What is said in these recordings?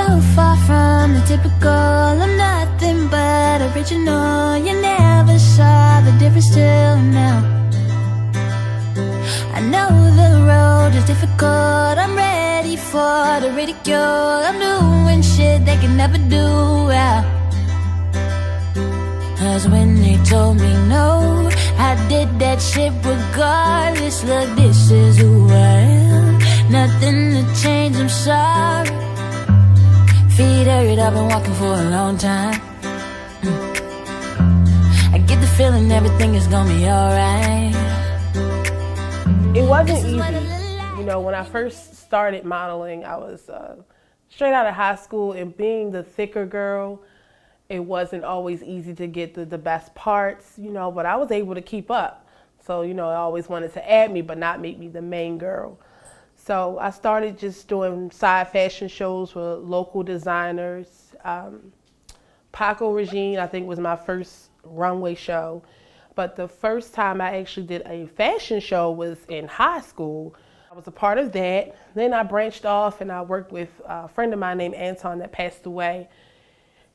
too far from the typical. I'm nothing but original. You never saw the difference till now. I know the road is difficult. I'm ready for the ridicule. I'm doing shit they can never do well. Cause when they told me no, I did that shit regardless. Look, this is who I am. Nothing to change, I'm sorry. Feet hurt, I've been walking for a long time. I get the feeling everything is gonna be alright. It wasn't easy. You know, when I first started modeling, I was straight out of high school, and being the thicker girl, it wasn't always easy to get the best parts, you know, but I was able to keep up. So, you know, I always wanted to add me, but not make me the main girl. So I started just doing side fashion shows with local designers. Paco Regine, I think, was my first runway show. But the first time I actually did a fashion show was in high school. I was a part of that. Then I branched off and I worked with a friend of mine named Anton that passed away.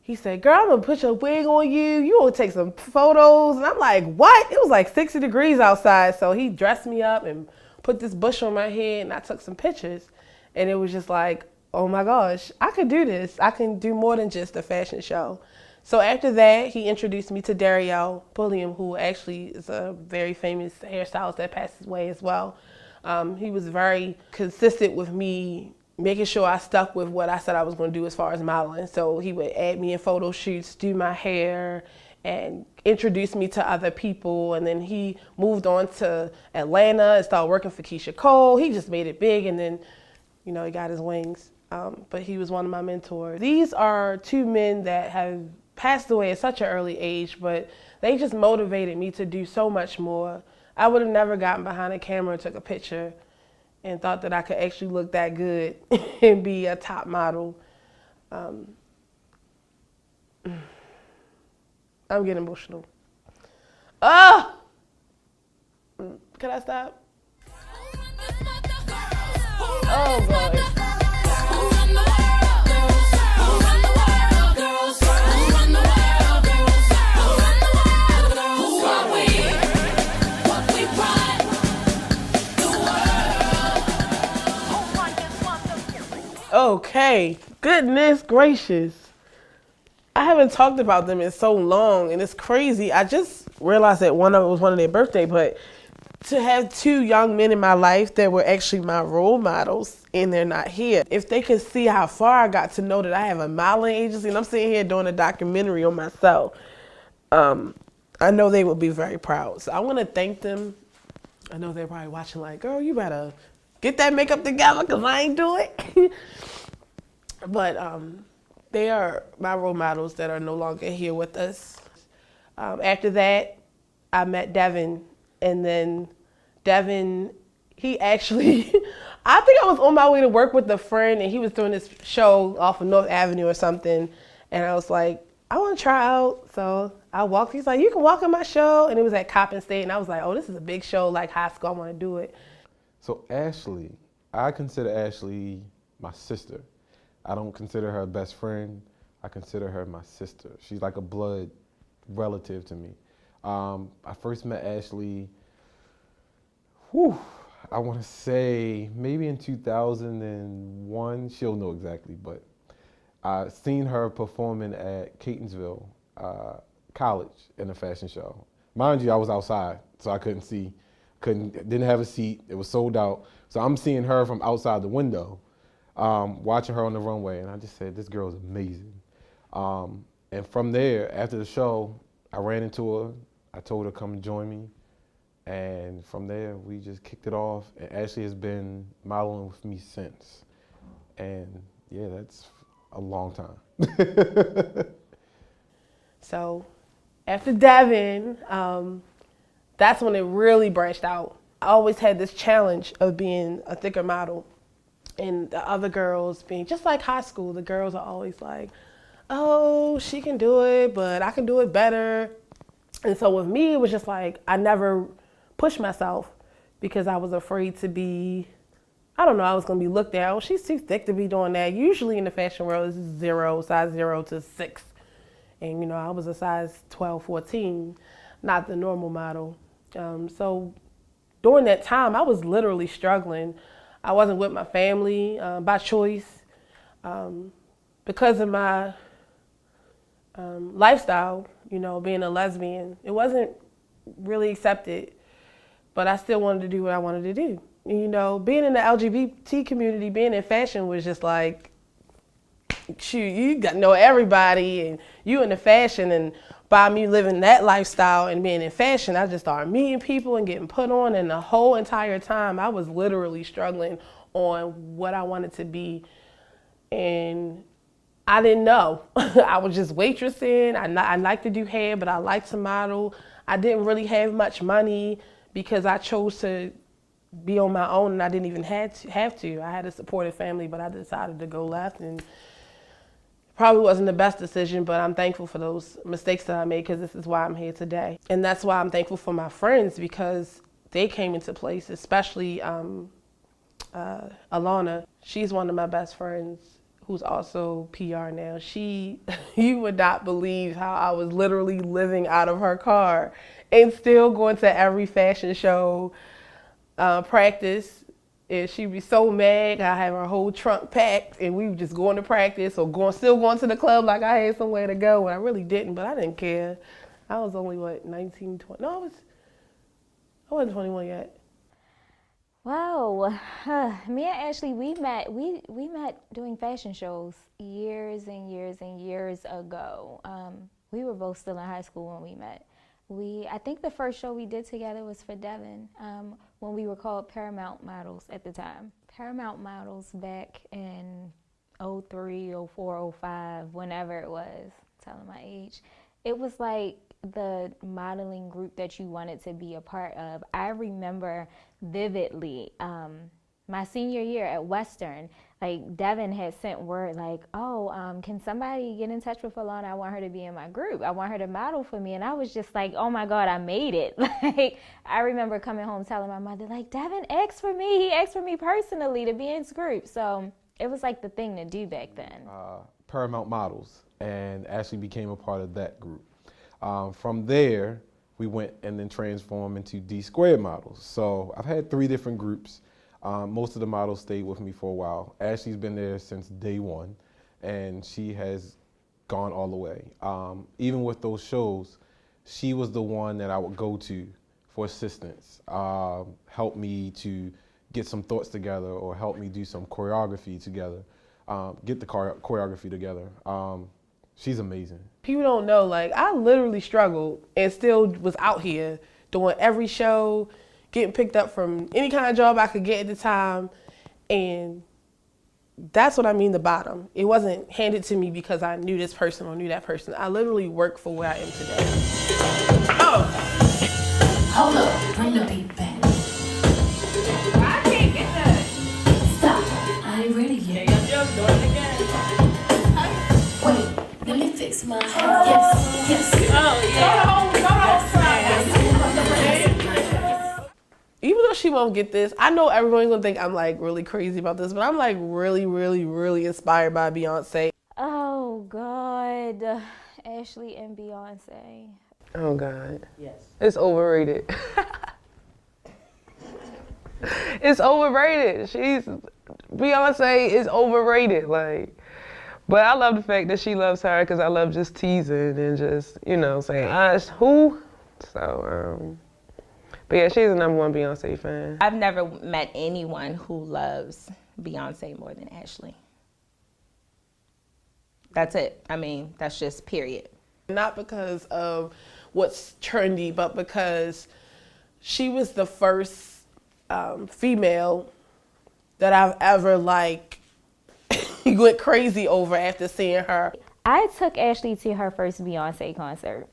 He said, girl, I'm gonna put your wig on you. You gonna take some photos. And I'm like, what? It was like 60 degrees outside. So he dressed me up and put this bush on my head, and I took some pictures. And it was just like, oh my gosh, I could do this. I can do more than just a fashion show. So after that, he introduced me to Dario Pulliam, who actually is a very famous hairstylist that passed away as well. He was very consistent with me, making sure I stuck with what I said I was going to do as far as modeling. So he would add me in photo shoots, do my hair, and introduce me to other people. And then he moved on to Atlanta and started working for Keisha Cole. He just made it big, and then, you know, he got his wings. But he was one of my mentors. These are two men that have passed away at such an early age, but they just motivated me to do so much more. I would have never gotten behind a camera and took a picture and thought that I could actually look that good and be a top model. I'm getting emotional. Oh! Can I stop? Oh, boy. Okay, goodness gracious. I haven't talked about them in so long, and it's crazy. I just realized that one of it was one of their birthday, but to have two young men in my life that were actually my role models, and they're not here. If they could see how far I got to know that I have a modeling agency, and I'm sitting here doing a documentary on myself, I know they would be very proud. So I want to thank them. I know they're probably watching like, girl, you better get that makeup together because I ain't do it. But they are my role models that are no longer here with us. After that, I met Devin. And then Devin, he actually, I think I was on my way to work with a friend, and he was doing this show off of North Avenue or something. And I was like, I want to try out. So I walked, he's like, you can walk in my show. And it was at Coppin State. And I was like, oh, this is a big show, like high school, I want to do it. So Ashley, I consider Ashley my sister. I don't consider her a best friend. I consider her my sister. She's like a blood relative to me. I first met Ashley, I want to say maybe in 2001. She'll know exactly, but I seen her performing at Catonsville College in a fashion show. Mind you, I was outside, so I couldn't see, didn't have a seat. It was sold out. So I'm seeing her from outside the window, watching her on the runway, and I just said, this girl is amazing. And from there, after the show, I ran into her. I told her to come join me. And from there, we just kicked it off. And Ashley has been modeling with me since. And yeah, that's a long time. So after Devin, that's when it really branched out. I always had this challenge of being a thicker model. And the other girls being just like high school, the girls are always like, oh, she can do it, but I can do it better. And so with me, it was just like, I never pushed myself because I was afraid to be I don't know, I was going to be looked at. Oh, she's too thick to be doing that. Usually in the fashion world, it's size 0 to 6. And, you know, I was a size 12, 14, not the normal model. So during that time, I was literally struggling. I wasn't with my family by choice because of my lifestyle, you know, being a lesbian. It wasn't really accepted, but I still wanted to do what I wanted to do. You know, being in the LGBT community, being in fashion was just like, shoot, you got to know everybody and you into fashion. And by me living that lifestyle and being in fashion, I just started meeting people and getting put on. And the whole entire time, I was literally struggling on what I wanted to be. And I didn't know. I was just waitressing. I like to do hair, but I like to model. I didn't really have much money because I chose to be on my own, and I didn't even have to. I had a supportive family, but I decided to go left, and probably wasn't the best decision, but I'm thankful for those mistakes that I made because this is why I'm here today. And that's why I'm thankful for my friends because they came into place, especially Alana. She's one of my best friends who's also PR now. You would not believe how I was literally living out of her car and still going to every fashion show, practice, and she'd be so mad. I have her whole trunk packed, and we would just going to practice or still going to the club like I had somewhere to go, and I really didn't, but I didn't care. I was only, 19, 20? No, I wasn't 21 yet. Wow, me and Ashley, we met doing fashion shows years and years and years ago. We were both still in high school when we met. I think the first show we did together was for Devin, when we were called Paramount Models at the time. Paramount Models back in 03, 04, 05, whenever it was, telling my age. It was like the modeling group that you wanted to be a part of. I remember vividly, my senior year at Western, like Devin had sent word like, oh, can somebody get in touch with Alana? I want her to be in my group. I want her to model for me. And I was just like, oh my God, I made it. Like, I remember coming home telling my mother, like, Devin asked for me. He asked for me personally to be in his group. So it was like the thing to do back then. Paramount Models, and Ashley became a part of that group. From there, we went and then transformed into D Squared Models. So I've had 3 different groups. Most of the models stayed with me for a while. Ashley's been there since day one, and she has gone all the way. Even with those shows, she was the one that I would go to for assistance, help me to get some thoughts together or help me do some choreography together, get the choreography together. She's amazing. People don't know, like, I literally struggled and still was out here doing every show, getting picked up from any kind of job I could get at the time. And that's what I mean, the bottom. It wasn't handed to me because I knew this person or knew that person. I literally worked for where I am today. Oh! Hold up, bring the beat back. I can't get that. Stop, I ain't ready yet. Just do it again. Wait. Let me fix my hair. Yes. Oh, yeah. Even though she won't get this, I know everyone's gonna think I'm like really crazy about this, but I'm like really, really, really inspired by Beyonce. Oh God, Ashley and Beyonce. Oh God. Yes. It's overrated. It's overrated. Beyonce is overrated. Like, but I love the fact that she loves her because I love just teasing and just, you know, saying, who? So, but yeah, she's the #1 Beyonce fan. I've never met anyone who loves Beyonce more than Ashley. That's it. I mean, that's just period. Not because of what's trendy, but because she was the first female that I've ever went crazy over after seeing her. I took Ashley to her first Beyonce concert.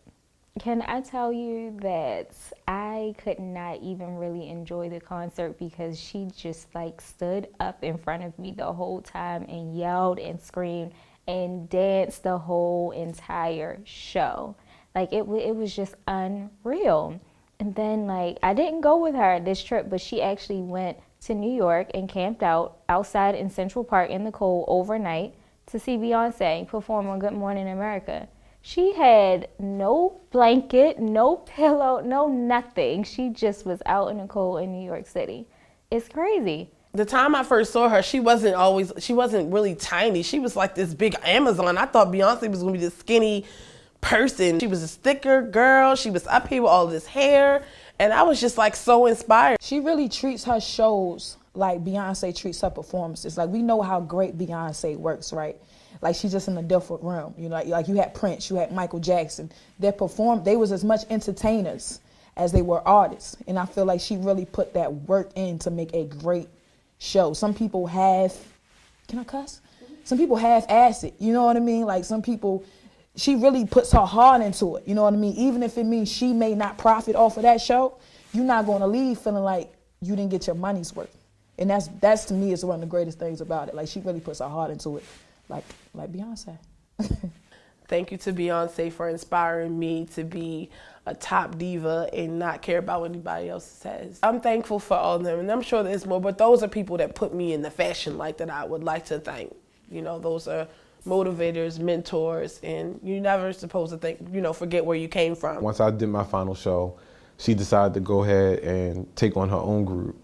Can I tell you that I could not even really enjoy the concert because she just stood up in front of me the whole time and yelled and screamed and danced the whole entire show. It was just unreal. And then I didn't go with her this trip, but she actually went to New York and camped out outside in Central Park in the cold overnight to see Beyonce perform on Good Morning America. She had no blanket, no pillow, no nothing. She just was out in the cold in New York City. It's crazy. The time I first saw her, she wasn't really tiny. She was like this big Amazon. I thought Beyonce was gonna be this skinny person. She was a thicker girl. She was up here with all this hair. And I was just like so inspired. She really treats her shows like Beyonce treats her performances. Like, we know how great Beyonce works, right? Like, she's just in a different realm. You know, like you had Prince, you had Michael Jackson. They was as much entertainers as they were artists. And I feel like she really put that work in to make a great show. Some people can I cuss? Some people half-ass it, you know what I mean? Like, some people, she really puts her heart into it, you know what I mean? Even if it means she may not profit off of that show, you're not going to leave feeling like you didn't get your money's worth. And that's to me is one of the greatest things about it. Like, she really puts her heart into it, like Beyonce. Thank you to Beyonce for inspiring me to be a top diva and not care about what anybody else says. I'm thankful for all of them, and I'm sure there's more, but those are people that put me in the fashion light that I would like to thank. You know, those are motivators, mentors, and you're never supposed to forget where you came from. Once I did my final show, she decided to go ahead and take on her own group.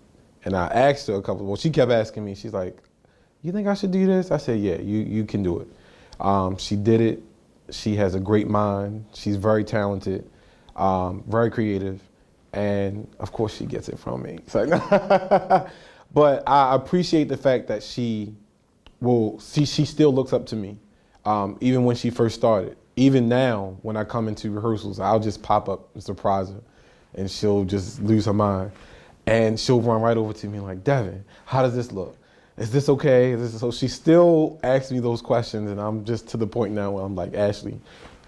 And I asked her she kept asking me, she's like, you think I should do this? I said, yeah, you can do it. She did it. She has a great mind. She's very talented, very creative, and of course she gets it from me. So, but I appreciate the fact that she still looks up to me, even when she first started. Even now, when I come into rehearsals, I'll just pop up and surprise her, and she'll just lose her mind. And she'll run right over to me like, Devin, how does this look? Is this okay? So she still asks me those questions, and I'm just to the point now where I'm like, Ashley,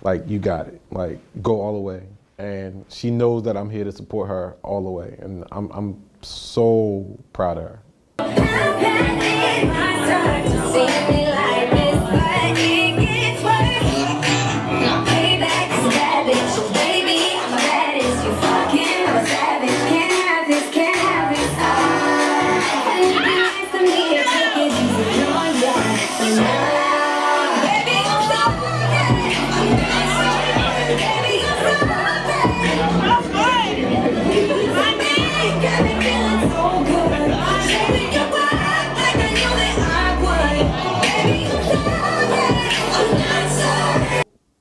like, you got it. Like, go all the way. And she knows that I'm here to support her all the way, and I'm so proud of her.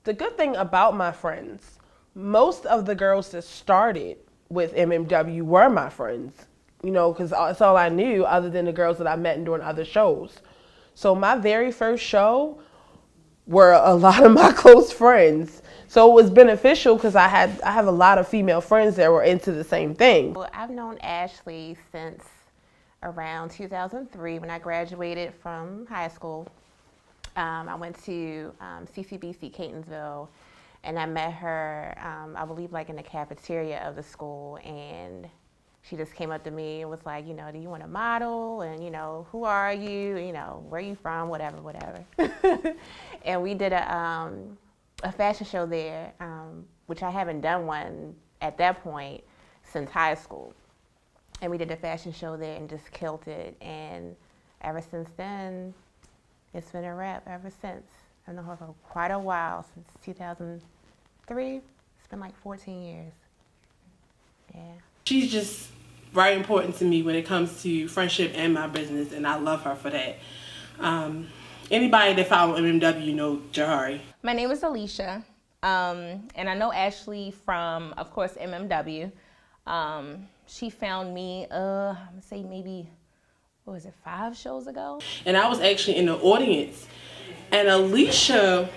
The good thing about my friends, most of the girls that started with MMW were my friends, you know, because that's all I knew other than the girls that I met during other shows. So my very first show were a lot of my close friends. So it was beneficial because I have a lot of female friends that were into the same thing. Well, I've known Ashley since around 2003 when I graduated from high school. I went to CCBC Catonsville, and I met her, I believe, like in the cafeteria of the school, and she just came up to me and was like, you know, do you want to model? And, you know, who are you? You know, where are you from? Whatever. And we did a fashion show there, which I haven't done one at that point since high school. And we did a fashion show there and just killed it. And ever since then, it's been a wrap ever since. I've known her for quite a while, since 2003. It's been like 14 years. Yeah. She's just very important to me when it comes to friendship and my business, and I love her for that. Anybody that follow MMW know Jahari. My name is Alicia, and I know Ashley from, of course, MMW. She found me, I'm gonna say maybe, what was it, 5 shows ago? And I was actually in the audience, and Alicia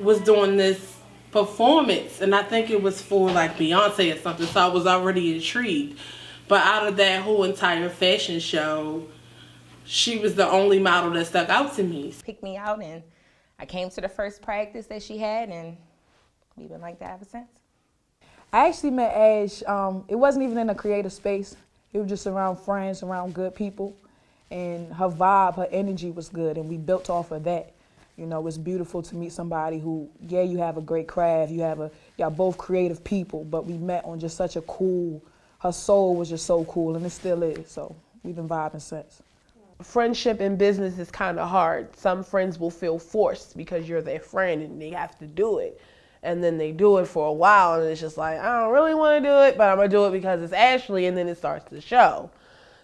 was doing this performance, and I think it was for like Beyonce or something, so I was already intrigued. But out of that whole entire fashion show, she was the only model that stuck out to me. Picked me out, and I came to the first practice that she had, and we've been like that ever since. I actually met Ash, it wasn't even in a creative space. It was just around friends, around good people. And her vibe, her energy was good, and we built off of that. You know, it's beautiful to meet somebody who, yeah, you have a great craft, y'all both creative people, but we met on just such a cool, her soul was just so cool, and it still is, so we've been vibing since. Friendship in business is kind of hard. Some friends will feel forced because you're their friend and they have to do it. And then they do it for a while and it's just like, I don't really want to do it, but I'm going to do it because it's Ashley, and then it starts to show.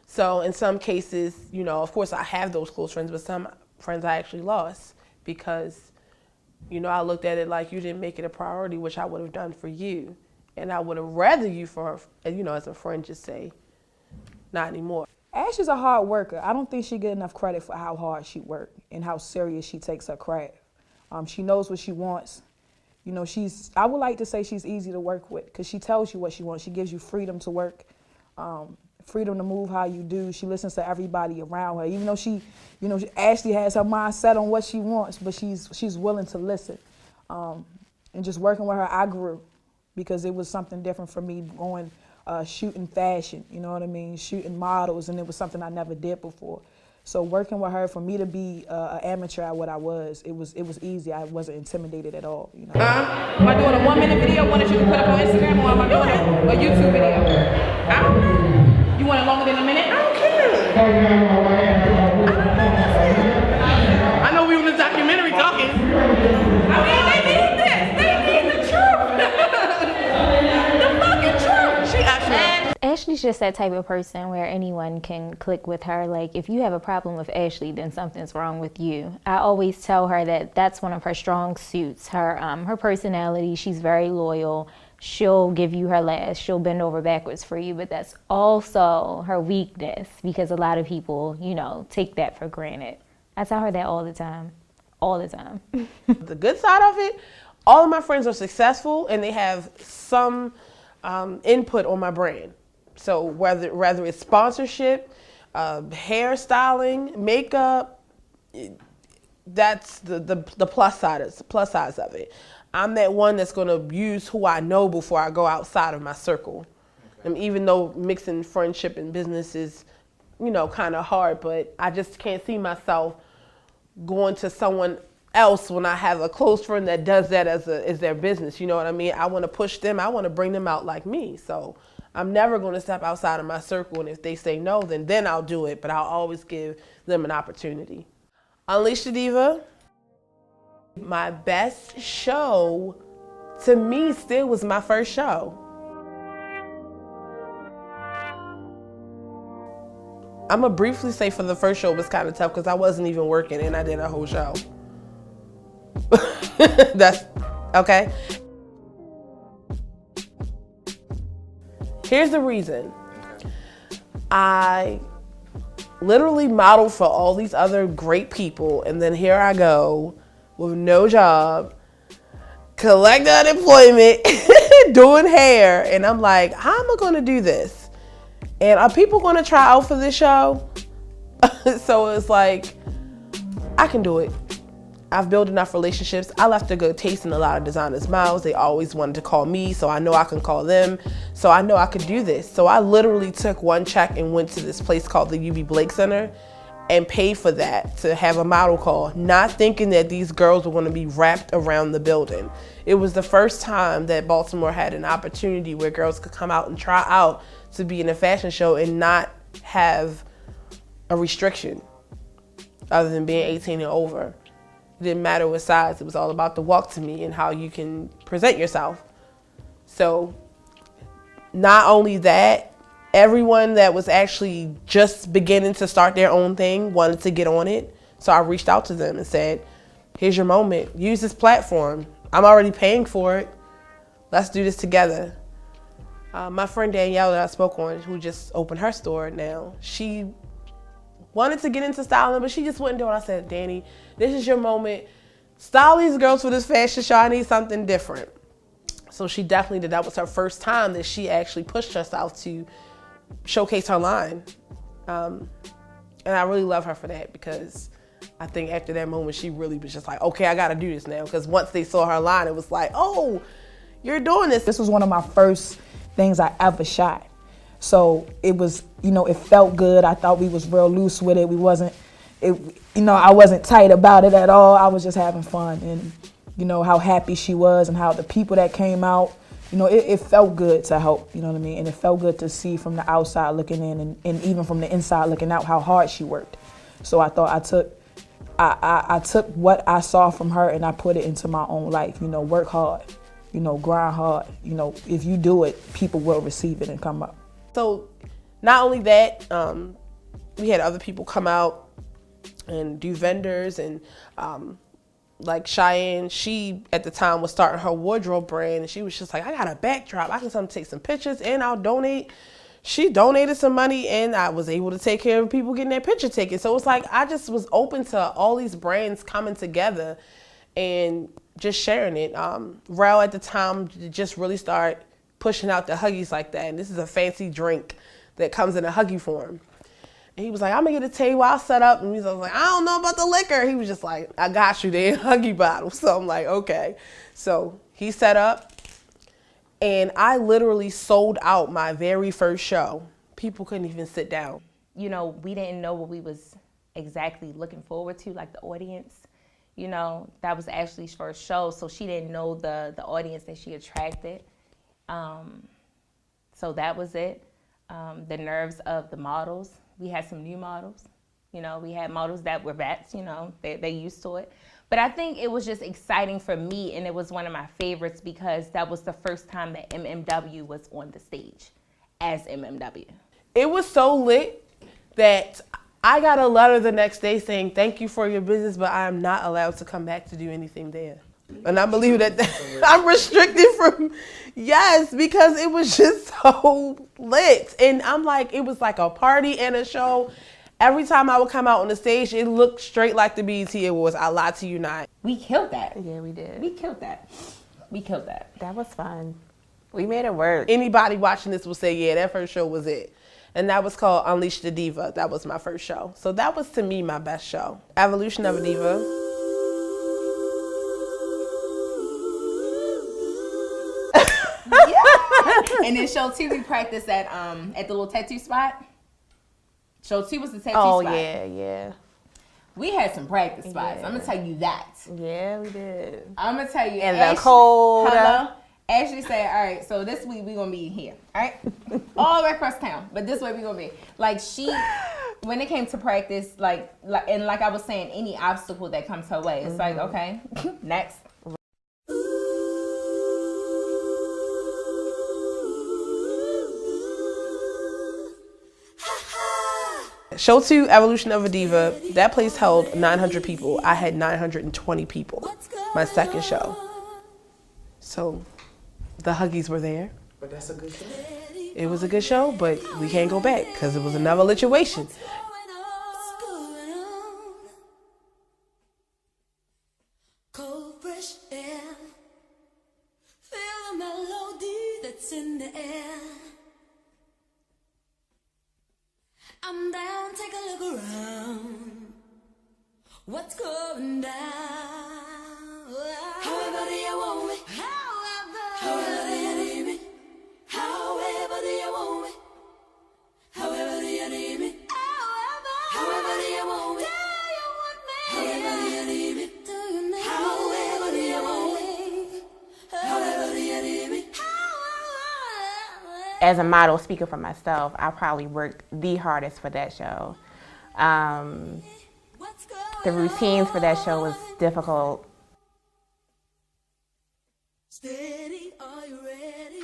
So in some cases, you know, of course I have those close friends, but some friends I actually lost because, you know, I looked at it like you didn't make it a priority, which I would have done for you. And I would have rather you for, you know, as a friend, just say, not anymore. Ashley's a hard worker. I don't think she get enough credit for how hard she works and how serious she takes her craft. She knows what she wants. You know, I would like to say she's easy to work with because she tells you what she wants. She gives you freedom to work, freedom to move how you do. She listens to everybody around her. Even though Ashley has her mind set on what she wants, but she's willing to listen. And just working with her, I grew because it was something different for me going shooting fashion, you know what I mean, shooting models, and it was something I never did before. So working with her, for me to be an amateur at what I was, it was easy. I wasn't intimidated at all. You know. Am I doing a 1 minute video, one that you can put up on Instagram, or am I doing a YouTube video? I don't know. You want it longer than a minute? I don't care. I know we were in the documentary talking. I mean, they need this. They need the truth. The fucking truth. She actually. Ashley's just that type of person where anyone can click with her. Like, if you have a problem with Ashley, then something's wrong with you. I always tell her that that's one of her strong suits. Her personality, she's very loyal. She'll give you her last. She'll bend over backwards for you, but that's also her weakness because a lot of people, you know, take that for granted. I tell her that all the time. All the time. The good side of it, all of my friends are successful and they have some input on my brand. So whether it's sponsorship, hairstyling, makeup, that's the plus size of it. I'm that one that's going to use who I know before I go outside of my circle. Okay. And even though mixing friendship and business is, you know, kind of hard, but I just can't see myself going to someone else when I have a close friend that does that as their business. You know what I mean? I want to push them. I want to bring them out like me. So I'm never going to step outside of my circle, and if they say no, then I'll do it, but I'll always give them an opportunity. Unleash the Diva. My best show, to me, still was my first show. I'm going to briefly say for the first show it was kind of tough because I wasn't even working and I did a whole show. That's okay. Here's the reason. I literally modeled for all these other great people, and then here I go with no job, collecting unemployment, doing hair, and I'm like, how am I going to do this? And are people going to try out for this show? So it's like, I can do it. I've built enough relationships. I left a good taste in a lot of designers' mouths. They always wanted to call me, so I know I can call them. So I know I could do this. So I literally took one check and went to this place called the UB Blake Center and paid for that to have a model call, not thinking that these girls were going to be wrapped around the building. It was the first time that Baltimore had an opportunity where girls could come out and try out to be in a fashion show and not have a restriction other than being 18 and over. It didn't matter what size. It was all about the walk to me and how you can present yourself. So not only that, everyone that was actually just beginning to start their own thing wanted to get on it. So I reached out to them and said, here's your moment. Use this platform. I'm already paying for it. Let's do this together. My friend Danielle that I spoke on, who just opened her store now, she wanted to get into styling, but she just wouldn't do it. I said, Danny, this is your moment. Style these girls for this fashion show. I need something different. So she definitely did. That was her first time that she actually pushed herself to showcase her line. And I really love her for that because I think after that moment, she really was just like, okay, I got to do this now. Because once they saw her line, it was like, oh, you're doing this. This was one of my first things I ever shot. So it was, you know, it felt good. I thought we was real loose with it. I wasn't tight about it at all. I was just having fun. And, you know, how happy she was and how the people that came out, You know, it felt good to help, you know what I mean? And it felt good to see from the outside looking in and even from the inside looking out how hard she worked. So I thought I took what I saw from her and I put it into my own life. You know, work hard, you know, grind hard. You know, if you do it, people will receive it and come up. So not only that, we had other people come out and do vendors, and like Cheyenne, she at the time was starting her wardrobe brand, and she was just like, I got a backdrop, I can come take some pictures and I'll donate. She donated some money and I was able to take care of people getting their picture taken. So it's like I just was open to all these brands coming together and just sharing it. Rel at the time just really started pushing out the Huggies like that, and this is a fancy drink that comes in a Huggy form. And he was like, I'm gonna get a table, I'll set up. And he was like, I don't know about the liquor. He was just like, I got you there, Huggy bottle. So I'm like, okay. So he set up, and I literally sold out my very first show. People couldn't even sit down. You know, we didn't know what we was exactly looking forward to, like the audience. You know, that was Ashley's first show, so she didn't know the audience that she attracted. So that was it. The nerves of the models. We had some new models. You know, we had models that were vets, you know, they used to it. But I think it was just exciting for me, and it was one of my favorites because that was the first time that MMW was on the stage as MMW. It was so lit that I got a letter the next day saying, thank you for your business, but I am not allowed to come back to do anything there. And I believe that I'm restricted from, yes, because it was just so lit. And I'm like, it was like a party and a show. Every time I would come out on the stage, it looked straight like the BET Awards. I lied to you not. We killed that. Yeah, we did. We killed that. We killed that. That was fun. We made it work. Anybody watching this will say, yeah, that first show was it. And that was called Unleash the Diva. That was my first show. So that was, to me, my best show. Evolution of a Diva. Yeah. And then show 2, we practiced at the little tattoo spot. Show 2 was the tattoo spot. Oh, yeah. We had some practice spots. Yeah. I'm going to tell you that. Yeah, we did. I'm going to tell you. And the cold. Hello. Ashley said, all right, so this week we're going to be here. All right? All the way across town. But this way we're going to be. Like, she, when it came to practice, like I was saying, any obstacle that comes her way, it's like, okay, next. Show 2, Evolution of a Diva, that place held 900 people. I had 920 people, my second show. So the Huggies were there. But that's a good show. It was a good show, but we can't go back because it was another situation. Cold, fresh air. Feel the melody that's in the air. I'm down, take a look around. What's going down? However do you want me? However do you need me? However do you want me? However do you need me? However do you want me? However do you need me? However do you want me? However do you need me? As a model, speaking for myself, I probably worked the hardest for that show. The routines for that show was difficult. Steady, are you ready?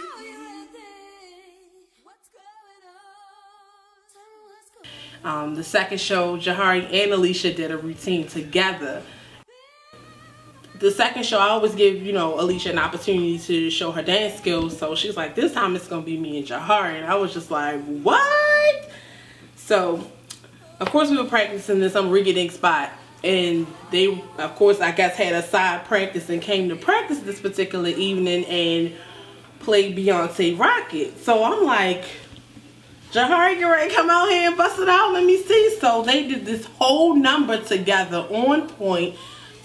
What's going on? The second show, Jahari and Alicia did a routine together. The second show, I always give, Alicia an opportunity to show her dance skills. So she's like, this time it's going to be me and Jahari. And I was just like, what? So, of course, we were practicing in some rinky-dink spot. And they, of course, I guess had a side practice and came to practice this particular evening and played Beyonce Rocket. So I'm like, Jahari, get ready to come out here and bust it out. Let me see. So they did this whole number together on point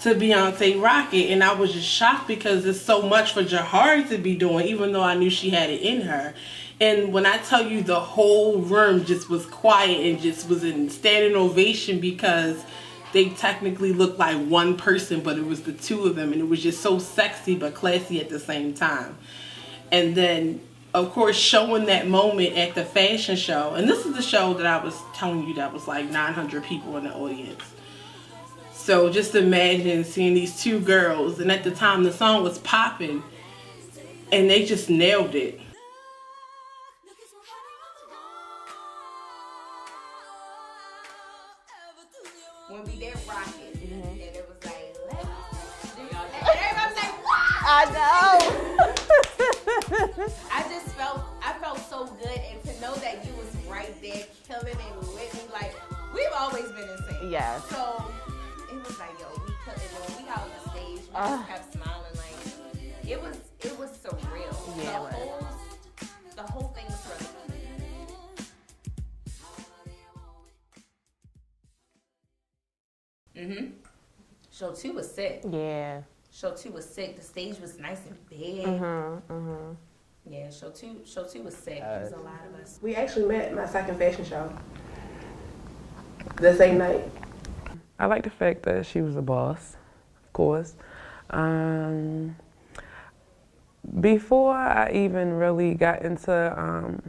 to Beyonce Rocket, and I was just shocked because there's so much for Jahari to be doing, even though I knew she had it in her. And when I tell you, the whole room just was quiet and just was in standing ovation because they technically looked like one person, but it was the two of them, and it was just so sexy but classy at the same time. And then, of course, showing that moment at the fashion show. And this is the show that I was telling you that was like 900 people in the audience. So just imagine seeing these two girls, and at the time the song was popping, and they just nailed it. When we did Rocket, and it was like, everybody was like, wow! I know. I felt so good, and to know that you was right there killing it with me, like, we've always been in sync. Yes. So it was like, yo, we couldn't, when we got on the stage, we just kept smiling, like, it was surreal. Yeah, The whole thing was surreal. Show 2 was sick. Yeah. Show 2 was sick. The stage was nice and big. Yeah, show two was sick. It was a lot of us. We actually met at my second fashion show the same night. I like the fact that she was a boss, of course. Before I even really got into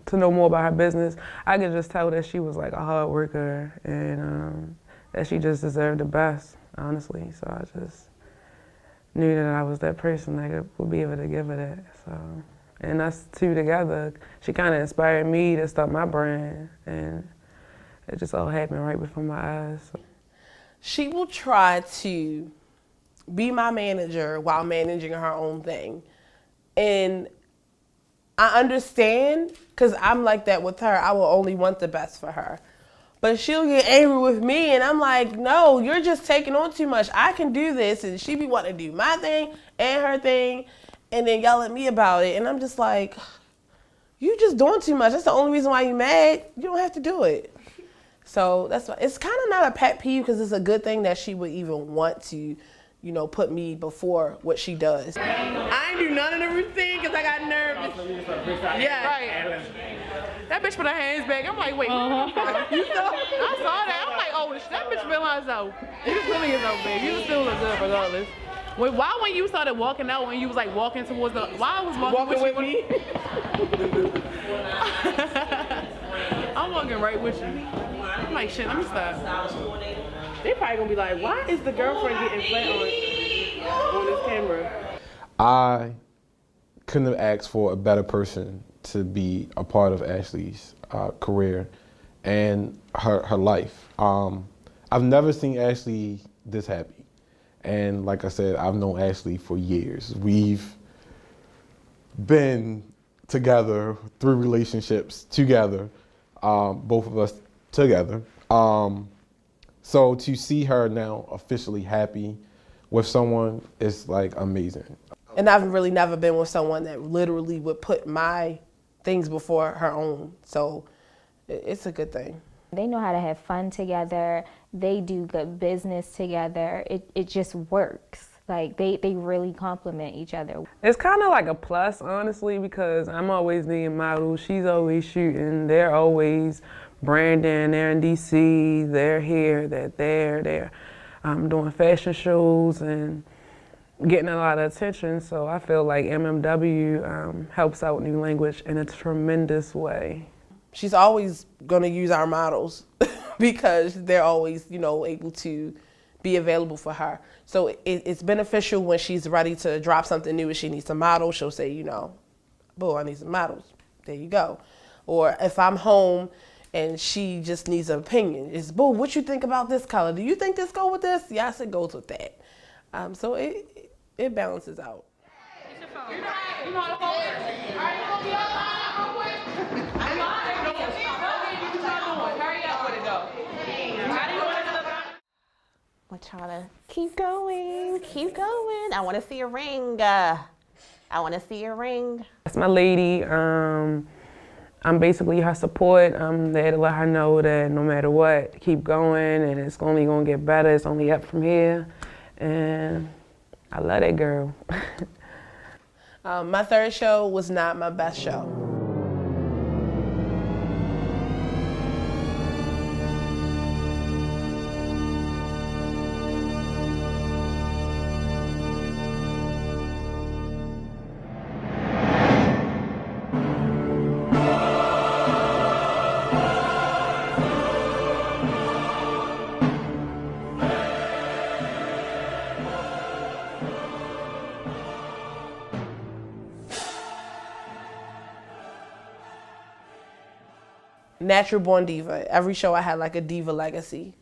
to know more about her business, I could just tell that she was like a hard worker and that she just deserved the best, honestly. So I just knew that I was that person that would be able to give her that. So, and us two together, she kind of inspired me to start my brand, and it just all happened right before my eyes. So. She will try to be my manager while managing her own thing. And I understand, because I'm like that with her. I will only want the best for her. But she'll get angry with me, and I'm like, no, you're just taking on too much. I can do this. And she be wanting to do my thing and her thing, and then yell at me about it. And I'm just like, you just doing too much. That's the only reason why you mad. You don't have to do it. So that's why it's kind of not a pet peeve, because it's a good thing that she would even want to, you know, put me before what she does. I ain't do none of the routine because I got nervous. Yeah. Right. That bitch put her hands back. I'm like, wait, what the fuck? You saw? I saw that. I'm like, oh, that bitch realized though. You really is so big. You still look good regardless. Wait, why when you started walking out, when you was like walking towards the, why I was walking with me? I'm walking right with you. I'm like, shit, let me stop. They probably gonna be like, why is the girlfriend getting flat on this camera? I couldn't have asked for a better person to be a part of Ashley's career and her life. I've never seen Ashley this happy. And like I said, I've known Ashley for years. We've been together through relationships together, both of us together. So to see her now officially happy with someone is like amazing. And I've really never been with someone that literally would put my things before her own. So it's a good thing. They know how to have fun together. They do good business together. It just works. Like they really complement each other. It's kind of like a plus, honestly, because I'm always needing models. She's always shooting. They're always branding. They're in DC. They're here. They're there. They're doing fashion shows and getting a lot of attention. So I feel like MMW helps out New Language in a tremendous way. She's always going to use our models because they're always, you know, able to be available for her. So it's beneficial when she's ready to drop something new and she needs a model. She'll say, you know, boo, I need some models. There you go. Or if I'm home and she just needs an opinion, it's, boo, what you think about this color? Do you think this go with this? Yes, it goes with that. So it balances out. We're trying to keep going, keep going. I want to see a ring. I want to see a ring. That's my lady. I'm basically her support. I'm there to let her know that no matter what, keep going, and it's only gonna get better. It's only up from here, and I love that girl. My third show was not my best show. Natural Born Diva. Every show I had like a diva legacy.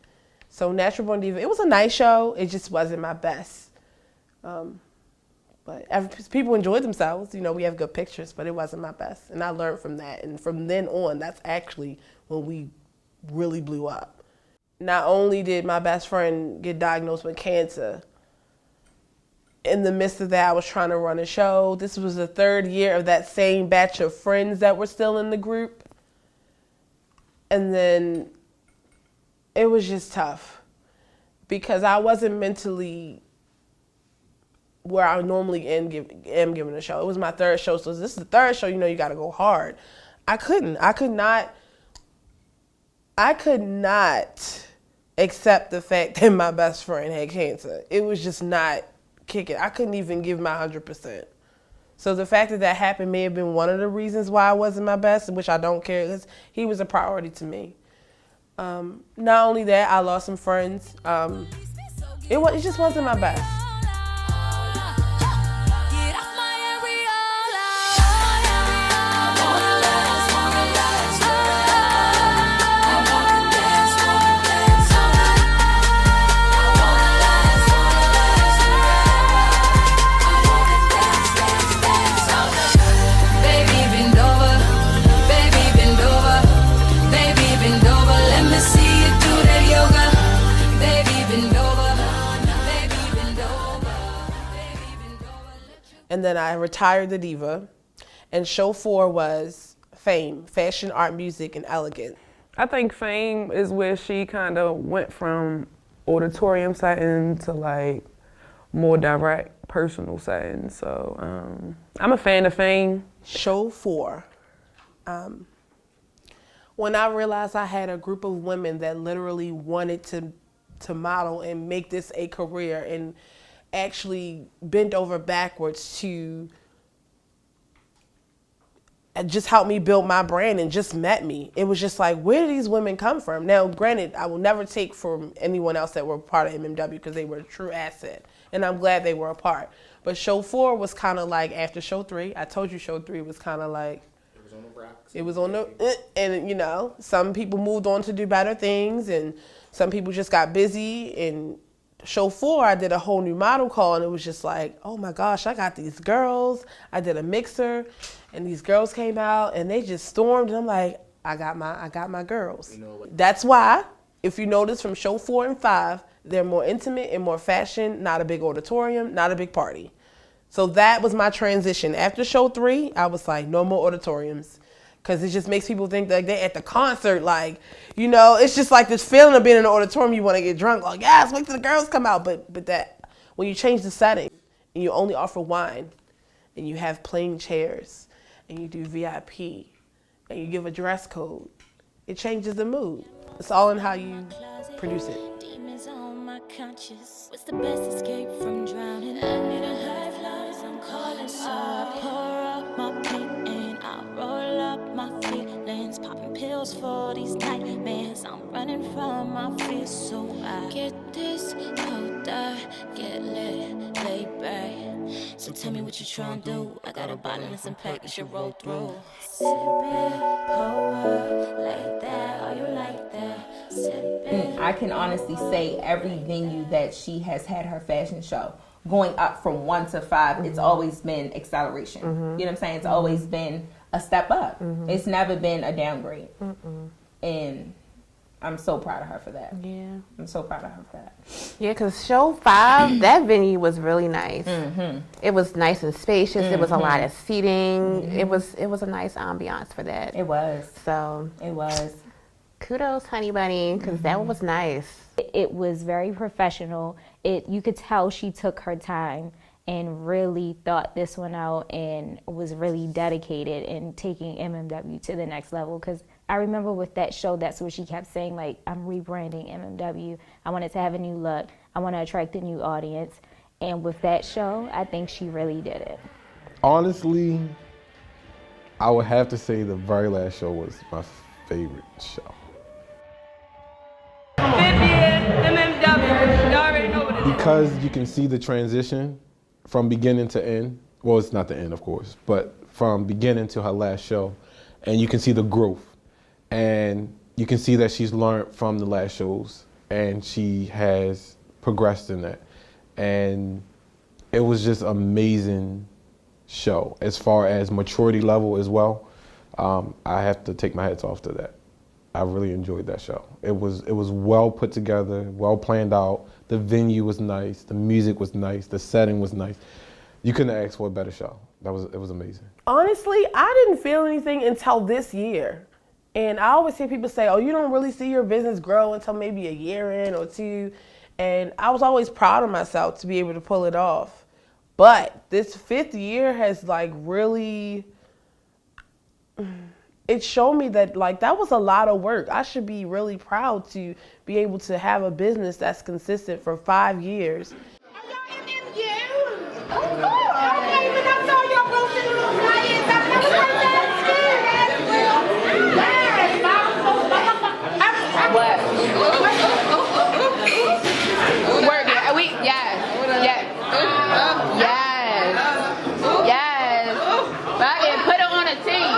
So Natural Born Diva, it was a nice show. It just wasn't my best. But people enjoyed themselves. You know, we have good pictures, but it wasn't my best. And I learned from that. And from then on, that's actually when we really blew up. Not only did my best friend get diagnosed with cancer, in the midst of that, I was trying to run a show. This was the 3rd year of that same batch of friends that were still in the group. And then it was just tough because I wasn't mentally where I normally am giving a show. It was my 3rd show, so this is the 3rd show, you know, you gotta go hard. I could not accept the fact that my best friend had cancer. It was just not kicking. I couldn't even give my 100%. So the fact that that happened may have been one of the reasons why I wasn't my best, which I don't care, because he was a priority to me. Not only that, I lost some friends. It just wasn't my best. And then I retired the diva, and show 4 was Fame, Fashion, Art, Music, and Elegant. I think Fame is where she kind of went from auditorium setting to like more direct personal setting. So I'm a fan of Fame. Show 4. When I realized I had a group of women that literally wanted to model and make this a career and actually bent over backwards to just help me build my brand and just met me. It was just like, where do these women come from? Now, granted, I will never take from anyone else that were part of MMW because they were a true asset, and I'm glad they were a part. But show 4 was kind of like after show 3. I told you show 3 was kind of like, it was on the rocks. It was on the, and you know, some people moved on to do better things, and some people just got busy. And show 4, I did a whole new model call, and it was just like, oh my gosh, I got these girls. I did a mixer, and these girls came out, and they just stormed, and I'm like, I got my girls. You know, that's why, if you notice from show 4 and 5, they're more intimate and more fashion, not a big auditorium, not a big party. So that was my transition. After show 3, I was like, no more auditoriums. Because it just makes people think that they're at the concert, like, you know, it's just like this feeling of being in an auditorium, you want to get drunk, like, yes, wait till the girls come out. But that, when you change the setting, and you only offer wine, and you have plain chairs, and you do VIP, and you give a dress code, it changes the mood. It's all in how you produce it. Demons on my conscience. What's the best escape from drowning? I need a lifeline as I'm calling. So I pour up my pain and I roll up my feelings, popping pills for these nightmares. I'm running from my fears, so I get this, hold that, get lit, lay back. So tell me what you trying to do. I got a bottle and some pack you should roll through. Sip it, pour up, like that, oh you like that. Sip it. I can honestly say every venue that she has had her fashion show, going up from 1 to 5, it's always been acceleration. You know what I'm saying? It's always been a step up. It's never been a downgrade. And I'm so proud of her for that. Yeah. I'm so proud of her for that. Yeah, because show 5, that venue was really nice. It was nice and spacious. It was a lot of seating. It was a nice ambiance for that. It was. So It was. kudos, honey bunny, because that one was nice. It was very professional. You could tell she took her time and really thought this one out and was really dedicated in taking MMW to the next level. Because I remember with that show, that's what she kept saying, like, I'm rebranding MMW. I wanted to have a new look. I want to attract a new audience. And with that show, I think she really did it. Honestly, I would have to say the very last show was my favorite show. Because you can see the transition from beginning to end. Well, it's not the end, of course, but from beginning to her last show, and you can see the growth. And you can see that she's learned from the last shows, and she has progressed in that. And it was just amazing show as far as maturity level as well. I have to take my hats off to that. I really enjoyed that show. It was well put together, well planned out. The venue was nice, the music was nice, the setting was nice. You couldn't ask for a better show. It was amazing. Honestly, I didn't feel anything until this year. And I always hear people say, oh, you don't really see your business grow until maybe a year in or two. And I was always proud of myself to be able to pull it off. But this 5th year has like really, it showed me that like that was a lot of work. I should be really proud to be able to have a business that's consistent for 5 years. Are y'all MMU? Of course. Okay, when I saw y'all posting little flyers, I've never heard that school. That's real. Yes, What? Work it. Yes. Fucking put it on a team.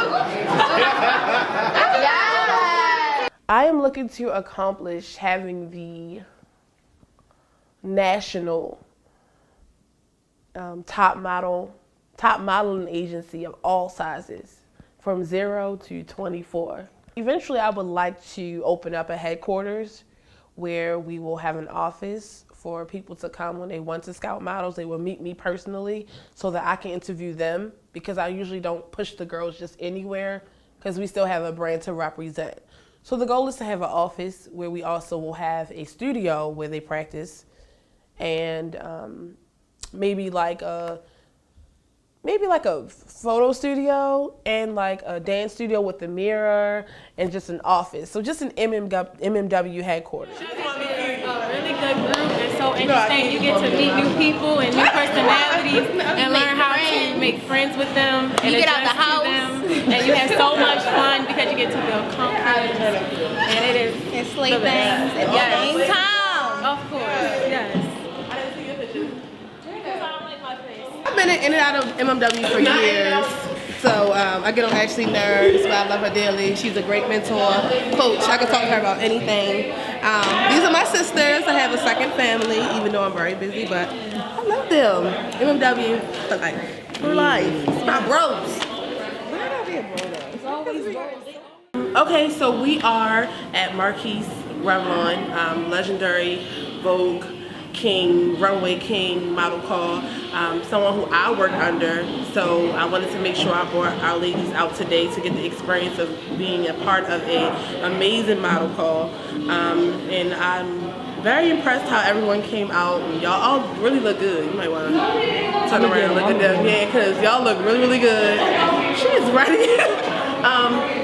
Yes. I am looking to accomplish having the national top modeling agency of all sizes, from 0 to 24. Eventually, I would like to open up a headquarters where we will have an office for people to come when they want to scout models. They will meet me personally so that I can interview them, because I usually don't push the girls just anywhere because we still have a brand to represent. So the goal is to have an office where we also will have a studio where they practice, and maybe like a photo studio and like a dance studio with a mirror and just an office. So just an MMW headquarters. It's going to be a really good group. It's so interesting. You get to meet new people and new personalities and learn how to make friends with them and You get out the adjust to house. them. And you have so much fun because you get to build confidence. And it is And sleep the best. things at the same time. Of course, yes. I've been in and out of MMW for years, so I get on Ashley's nerves, but I love her dearly. She's a great mentor, coach. I can talk to her about anything. These are my sisters. I have a second family, even though I'm very busy, but I love them. MMW for life. For life. It's my bros. Why not be a bro though? It's always bros. Okay, so we are at Marquise Revlon, legendary Vogue King, Runway King model call, someone who I work under. So I wanted to make sure I brought our ladies out today to get the experience of being a part of an amazing model call. And I'm very impressed how everyone came out. Y'all all really look good. You might want to turn around and look at them. Yeah, because y'all look really, really good. She's ready.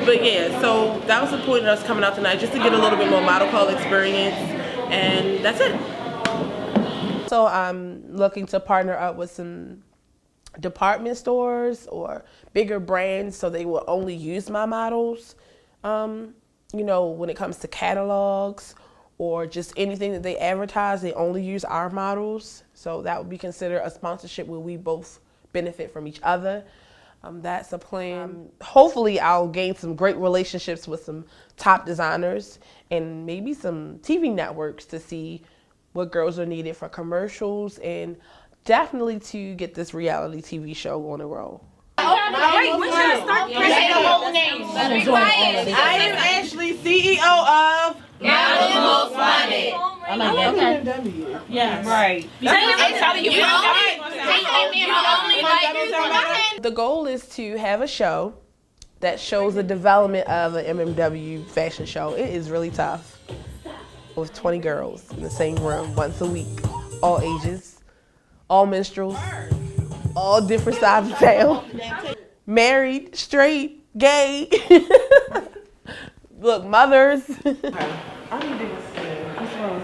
But yeah, so that was the point of us coming out tonight, just to get a little bit more model call experience. And that's it. So I'm looking to partner up with some department stores or bigger brands so they will only use my models, you know, when it comes to catalogs or just anything that they advertise, they only use our models. So that would be considered a sponsorship where we both benefit from each other. That's a plan. Hopefully I'll gain some great relationships with some top designers and maybe some TV networks to see what girls are needed for commercials, and definitely to get this reality TV show on the roll. Wait, we should start say the whole name. I am Ashley, CEO of Models Most Wanted. I like that. Okay. Yeah, right. The goal is to have a show that shows the development of an MMW fashion show. It is really tough. With 20 girls in the same room once a week, all ages, all minstrels, all different sides of town, married, straight, gay, look, mothers. I need to what's wrong?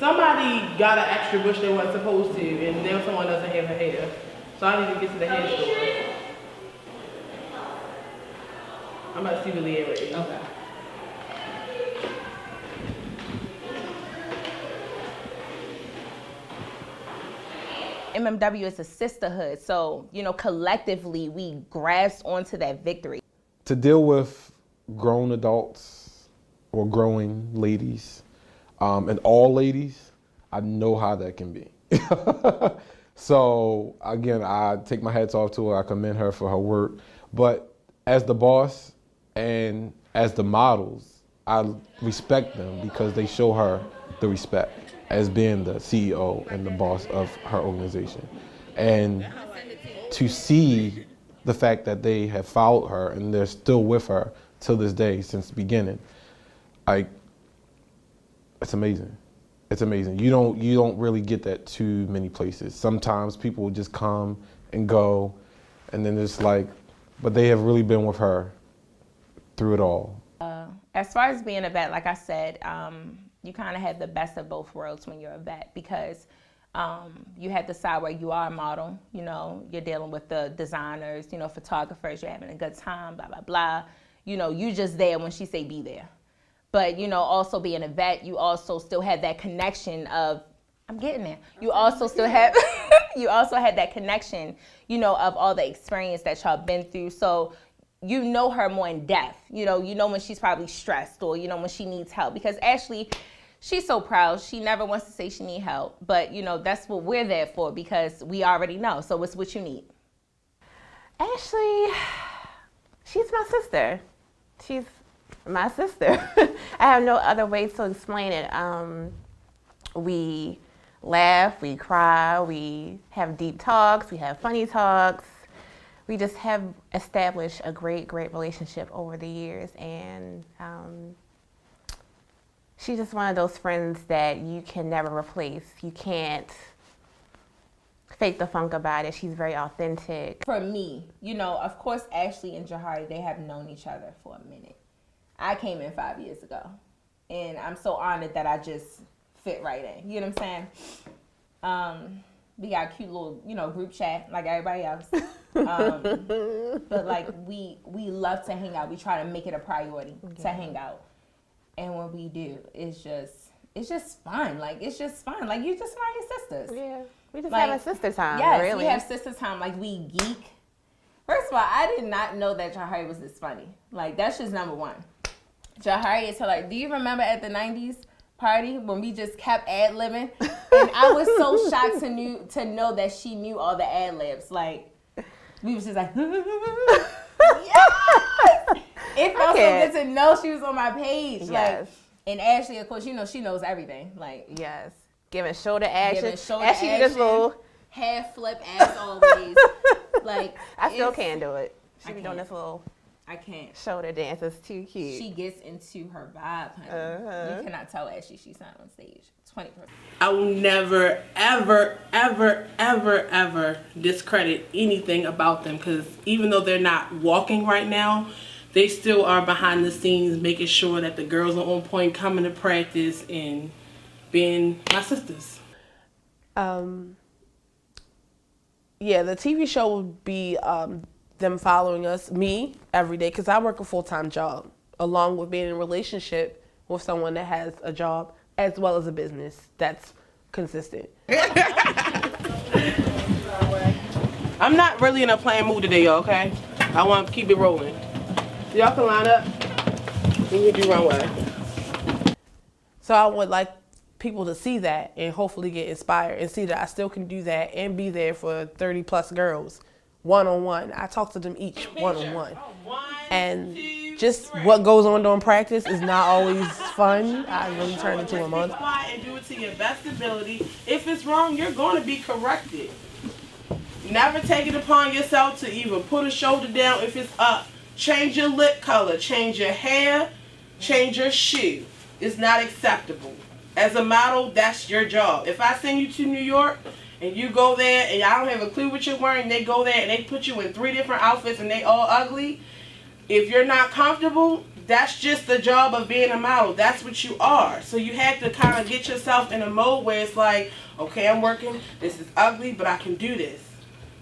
Somebody got an extra bush they weren't supposed to, and then someone doesn't have a hair. So I need to get to the hair store. I'm about to see what the hair is. Okay. MMW is a sisterhood, so you know collectively we grasp onto that victory. To deal with grown adults or growing ladies, and all ladies, I know how that can be. So again, I take my hats off to her. I commend her for her work. But as the boss and as the models, I respect them because they show her the respect as being the CEO and the boss of her organization. And to see the fact that they have followed her and they're still with her till this day since the beginning, it's amazing. It's amazing. You don't really get that too many places. Sometimes people will just come and go, and then it's like, but they have really been with her through it all. As far as being a vet, like I said, you kind of had the best of both worlds when you're a vet, because you had the side where you are a model, you know, you're dealing with the designers, you know, photographers, you're having a good time, blah, blah, blah. You know, you just there when she say be there. But, you know, also being a vet, you also still had that connection of, I'm getting there. You also still have, you also had that connection, you know, of all the experience that y'all been through. So you know her more in depth. You know when she's probably stressed, or, you know, when she needs help. Because Ashley, she's so proud. She never wants to say she need help. But, you know, that's what we're there for, because we already know. So it's what you need. Ashley, she's my sister. She's my sister. I have no other way to explain it. We laugh, we cry, we have deep talks, we have funny talks. We just have established a great relationship over the years, and she's just one of those friends that you can never replace. You can't fake the funk about it. She's very authentic. For me, you know, of course, Ashley and Jahari, they have known each other for a minute. I came in 5 years ago, and I'm so honored that I just fit right in. You know what I'm saying? We got a cute little, you know, group chat like everybody else. But like we love to hang out. We try to make it a priority to hang out. And when we do, it's just fun. Like, it's just fun. Like, you just find your sisters. Yeah. We just having sister time. Yes, really. We have sister time. Like, we geek. First of all, I did not know that Jahari was this funny. Like, that's just number one. Jahari is like, do you remember at the 90s party when we just kept ad-libbing? And I was so shocked to know that she knew all the ad-libs. Like, we was just like, yes! It felt so good to know she was on my page. Yes. Like, and Ashley, of course, you know, she knows everything. Like, yes. Giving shoulder action. Ashley did this little half flip as always. Like, I still can't do it. She be doing this little I can't. shoulder dance. It's too cute. She gets into her vibe, honey. You cannot tell Ashley she's not on stage. 20%. I will never, ever, ever, ever, ever discredit anything about them, because even though they're not walking right now, they still are behind the scenes making sure that the girls are on point, coming to practice, and being my sisters. Yeah, the TV show would be them following us, me, every day, because I work a full-time job, along with being in a relationship with someone that has a job as well as a business that's consistent. I'm not really in a playing mood today, y'all, okay? I want to keep it rolling. Y'all can line up and you do runway. So I would like people to see that and hopefully get inspired and see that I still can do that and be there for 30 plus girls one-on-one. I talk to them each one-on-one. And just what goes on during practice is not always fun. I really turn into a month. And do it to your best ability. If it's wrong, you're going to be corrected. Never take it upon yourself to even put a shoulder down if it's up. Change your lip color, change your hair, change your shoe. It's not acceptable. As a model, that's your job. If I send you to New York and you go there and I don't have a clue what you're wearing, they go there and they put you in 3 different outfits and they all ugly, if you're not comfortable, that's just the job of being a model. That's what you are. So you have to kind of get yourself in a mode where it's like, okay, I'm working, this is ugly, but I can do this.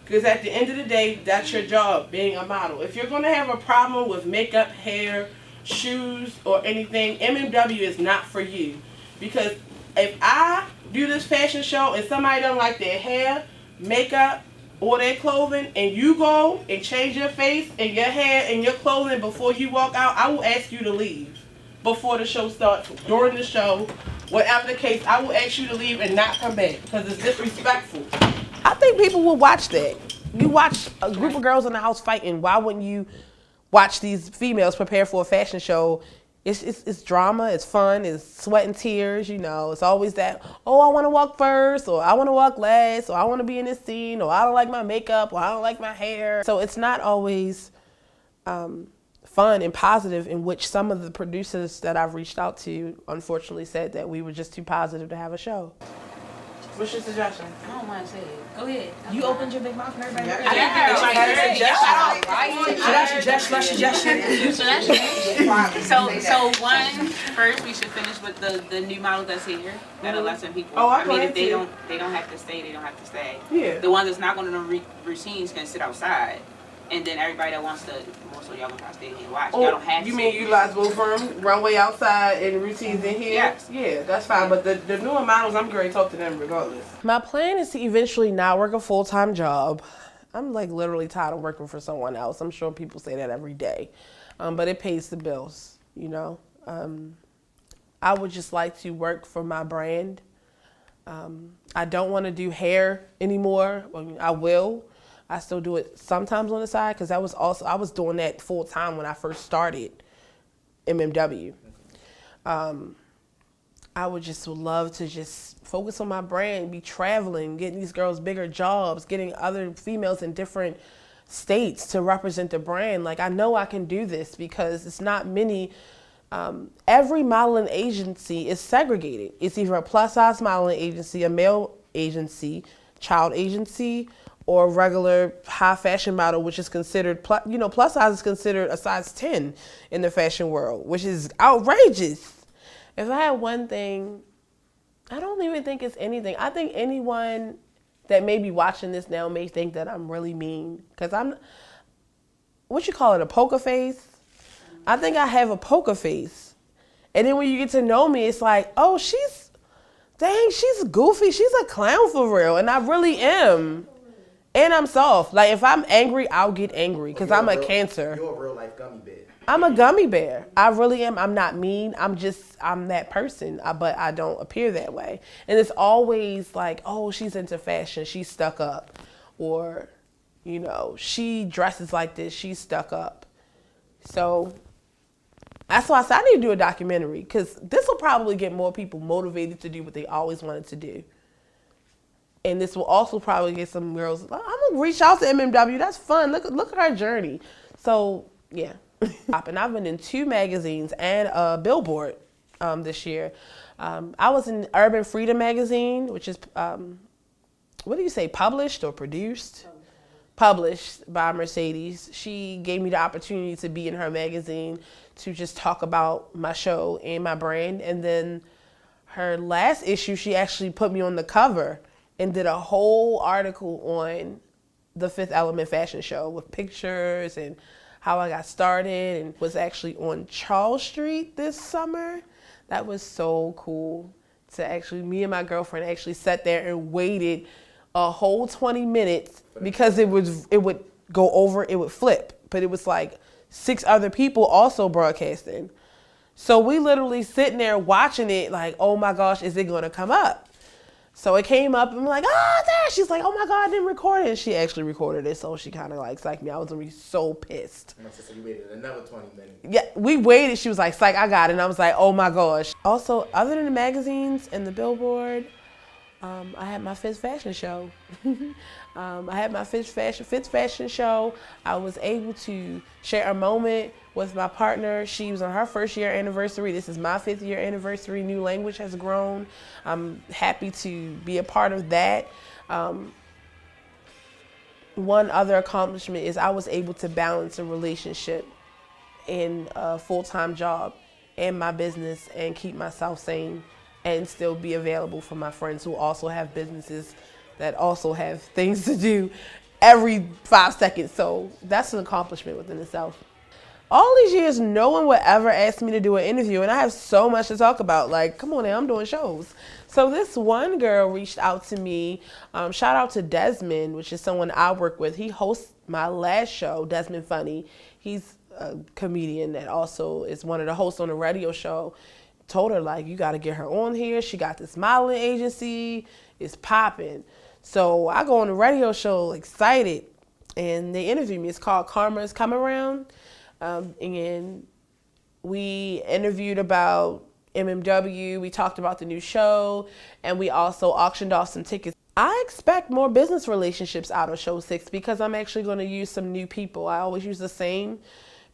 Because at the end of the day, that's your job, being a model. If you're going to have a problem with makeup, hair, shoes, or anything, MMW is not for you. Because if I do this fashion show and somebody don't like their hair, makeup, or their clothing, and you go and change your face and your hair and your clothing before you walk out, I will ask you to leave. before the show starts, during the show, whatever the case, I will ask you to leave and not come back because it's disrespectful. I think people will watch that. You watch a group of girls in the house fighting. Why wouldn't you watch these females prepare for a fashion show? It's drama, it's fun, it's sweat and tears, you know. It's always that, oh, I want to walk first, or I want to walk last, or I want to be in this scene, or I don't like my makeup, or I don't like my hair. So it's not always fun and positive, in which some of the producers that I've reached out to unfortunately said that we were just too positive to have a show. What's your suggestion? I don't want to say it. Go ahead. You opened your big mouth and everybody. I didn't So first we should finish with the new model that's here. That'll lessen people. Oh, I mean, if they don't have to stay, they don't have to stay. Yeah. The ones that's not going to know routines can sit outside. And then everybody that wants to, more so y'all gonna try to stay here and watch. Y'all don't have to. You mean utilize both rooms, runway outside and routines in here? Yes. Yeah, that's fine. But the newer models, I'm going to talk to them regardless. My plan is to eventually not work a full-time job. I'm like literally tired of working for someone else. I'm sure people say that every day. But it pays the bills, you know. I would just like to work for my brand. I don't want to do hair anymore. I mean, I will. I still do it sometimes on the side because I was doing that full time when I first started MMW. I would love to just focus on my brand, be traveling, getting these girls bigger jobs, getting other females in different states to represent the brand. Like, I know I can do this because it's not many. Every modeling agency is segregated. It's either a plus size modeling agency, a male agency, child agency, or regular high fashion model, which is considered, plus size is considered a size 10 in the fashion world, which is outrageous. If I had one thing, I don't even think it's anything. I think anyone that may be watching this now may think that I'm really mean, because I'm, what you call it, a poker face? I think I have a poker face. And then when you get to know me, it's like, oh, she's goofy. She's a clown for real. And I really am. And I'm soft. Like, if I'm angry, I'll get angry because I'm a Cancer. You're a real life gummy bear. I'm a gummy bear. I really am. I'm not mean. I'm that person, but I don't appear that way. And it's always like, oh, she's into fashion. She's stuck up. Or, you know, she dresses like this. She's stuck up. So that's why I said I need to do a documentary, because this will probably get more people motivated to do what they always wanted to do. And this will also probably get some girls, I'm gonna reach out to MMW. That's fun. Look at our journey. So yeah. And I've been in 2 magazines and a billboard this year. I was in Urban Freedom magazine, which is what do you say, published or produced? Published by Mercedes. She gave me the opportunity to be in her magazine to just talk about my show and my brand. And then her last issue, she actually put me on the cover and did a whole article on the Fifth Element fashion show with pictures and how I got started, and was actually on Charles Street this summer. That was so cool to actually, me and my girlfriend actually sat there and waited a whole 20 minutes because it would go over, it would flip, but it was like 6 other people also broadcasting. So we literally sitting there watching it like, oh my gosh, is it gonna come up? So it came up and I'm like, oh, there. She's like, oh my God, I didn't record it. She actually recorded it, so she kind of like psyched me. I was gonna be so pissed. So you waited another 20 minutes. Yeah, we waited. She was like, psych, I got it. And I was like, oh my gosh. Also, other than the magazines and the billboard, I had my 5th fashion show. I had my 5th fashion show. I was able to share a moment with my partner. She was on her 1st year anniversary. This is my 5th year anniversary. New language has grown. I'm happy to be a part of that. One other accomplishment is I was able to balance a relationship and a full-time job and my business and keep myself sane and still be available for my friends who also have businesses that also have things to do every 5 seconds. So that's an accomplishment within itself. All these years, no one would ever ask me to do an interview, and I have so much to talk about. Like, come on now, I'm doing shows. So this one girl reached out to me. Shout out to Desmond, which is someone I work with. He hosts my last show, Desmond Funny. He's a comedian that also is one of the hosts on the radio show, told her, like, you got to get her on here. She got this modeling agency. It's popping. So I go on the radio show excited, and they interview me. It's called Karma's Come Around. And we interviewed about MMW. We talked about the new show, and we also auctioned off some tickets. I expect more business relationships out of Show 6 because I'm actually going to use some new people. I always use the same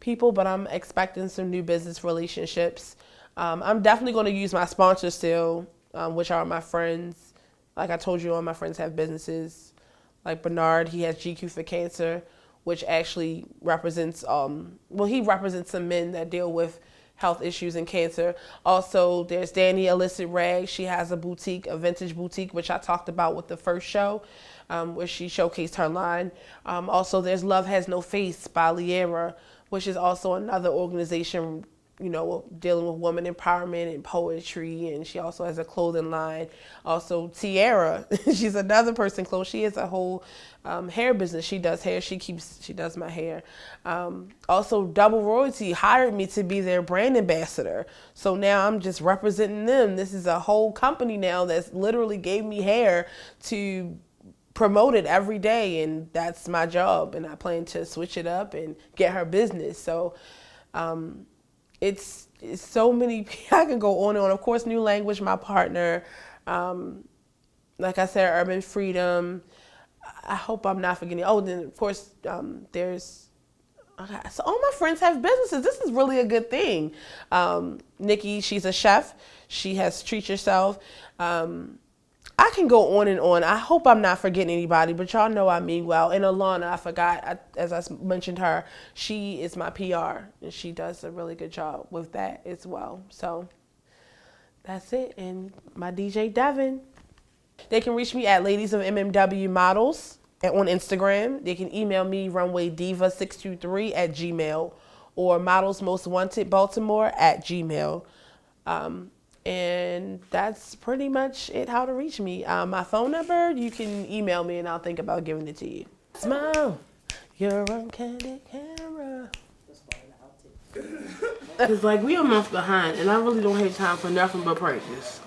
people, but I'm expecting some new business relationships. I'm definitely going to use my sponsors still, which are my friends. Like I told you, all my friends have businesses. Like Bernard, he has GQ for Cancer, which actually represents, he represents some men that deal with health issues and cancer. Also, there's Danny Illicit Rag. She has a boutique, a vintage boutique, which I talked about with the first show, where she showcased her line. Also, there's Love Has No Face by Liera, which is also another organization, you know, dealing with women empowerment and poetry, and she also has a clothing line. Also, Tiara, she's another person close. She has a whole hair business. She does hair. She does my hair. Also, Double Royalty hired me to be their brand ambassador. So now I'm just representing them. This is a whole company now that's literally gave me hair to promote it every day, and that's my job. And I plan to switch it up and get her business. So, it's so many, I can go on and on. Of course, New Language, my partner. Like I said, Urban Freedom. I hope I'm not forgetting. Oh, then of course, there's, okay, so all my friends have businesses. This is really a good thing. Nikki, she's a chef. She has Treat Yourself. I can go on and on. I hope I'm not forgetting anybody, but y'all know I mean well. And Alana, I forgot, as I mentioned her, she is my PR, and she does a really good job with that as well. So that's it. And my DJ Devin. They can reach me at Ladies of MMW Models on Instagram. They can email me runwaydiva623@gmail or modelsmostwantedbaltimore@gmail. And that's pretty much it, how to reach me. My phone number, you can email me and I'll think about giving it to you. Smile, you're on candid camera. It's like we a month behind and I really don't have time for nothing but practice.